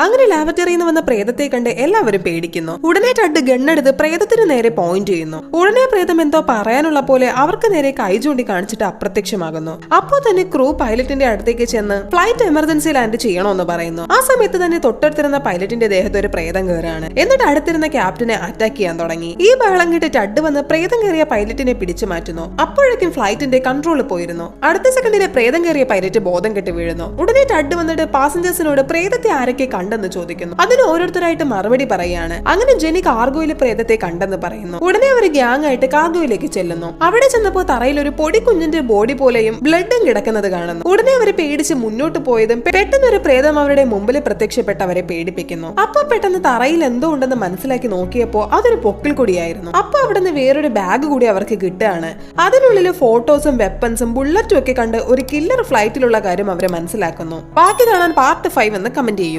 അങ്ങനെ ലാബറട്ടറിയിൽ നിന്ന് വന്ന പ്രേതത്തെ കണ്ട് എല്ലാവരും പേടിക്കുന്നു. ഉടനെ ടഡ് ഗണ്ണെടുത്ത് പ്രേതത്തിന് നേരെ പോയിന്റ് ചെയ്യുന്നു. ഉടനെ പ്രേതം എന്തോ പറയാനുള്ള പോലെ അവർക്ക് നേരെ കൈ ചൂണ്ടി കാണിച്ചിട്ട് അപ്രത്യക്ഷമാകുന്നു. അപ്പോൾ തന്നെ ക്രൂ പൈലറ്റിന്റെ അടുത്തേക്ക് ചെന്ന് ഫ്ലൈറ്റ് എമർജൻസി ലാൻഡ് ചെയ്യണമെന്ന് പറയുന്നു. ആ സമയത്ത് തന്നെ തൊട്ടടുത്തിരുന്ന പൈലറ്റിന്റെ ദേഹത്ത് ഒരു പ്രേതം കയറാണ്. എന്നിട്ട് അടുത്തിരുന്ന ക്യാപ്റ്റനെ അറ്റാക്ക് ചെയ്യാൻ തുടങ്ങി. ഈ ബഹളം കേട്ട് ടഡ് വന്ന് പ്രേതം കയറിയ പൈലറ്റിനെ പിടിച്ചു മാറ്റുന്നു. അപ്പോഴേക്കും ഫ്ലൈറ്റിന്റെ കൺട്രോൾ പോയിരുന്നു. അടുത്ത സെക്കൻഡിലെ പ്രേതം കയറിയ പൈലറ്റ് ബോധം കെട്ട് വീഴുന്നു. ഉടനെ ടഡ് വന്നിട്ട് പാസഞ്ചേഴ്സിനോട് പ്രേതത്തെ ആരൊക്കെ കണ്ടെന്ന് ചോദിക്കുന്നു. അതിന് ഓരോരുത്തരായിട്ട് മറുപടി പറയാണ്. അങ്ങനെ ജെനി കാർഗോയിൽ പ്രേതത്തെ കണ്ടെന്ന് പറയുന്നു. ഉടനെ അവർ ഗ്യാങ് ആയിട്ട് കാർഗോയിലേക്ക് ചെല്ലുന്നു. അവിടെ ചെന്നപ്പോൾ തറയിൽ ഒരു പൊടി കുഞ്ഞിന്റെ ബോഡി പോലെയും ബ്ലഡും കിടക്കുന്നത് കാണുന്നു. ഉടനെ അവരെ പേടിച്ച് മുന്നോട്ട് പോയതും പെട്ടെന്ന് ഒരു പ്രേതം അവരുടെ മുമ്പിൽ പ്രത്യക്ഷപ്പെട്ട് അവരെ പേടിപ്പിക്കുന്നു. അപ്പൊ പെട്ടെന്ന് തറയിൽ എന്തോ ഉണ്ടെന്ന് മനസ്സിലാക്കി നോക്കിയപ്പോ അതൊരു പൊക്കിൽ കൊടിയായിരുന്നു. അപ്പൊ അവിടെ നിന്ന് വേറൊരു ബാഗ് കൂടി അവർക്ക് കിട്ടുകയാണ്. അതിനുള്ളിൽ ഫോട്ടോസും വെപ്പൺസും ബുള്ളറ്റും ഒക്കെ കണ്ട് ഒരു കില്ലർ ഫ്ലൈറ്റിലുള്ള കാര്യം അവരെ മനസ്സിലാക്കുന്നു. ബാക്കി കാണാൻ പാർട്ട് 5 എന്ന് കമന്റ് ചെയ്യൂ.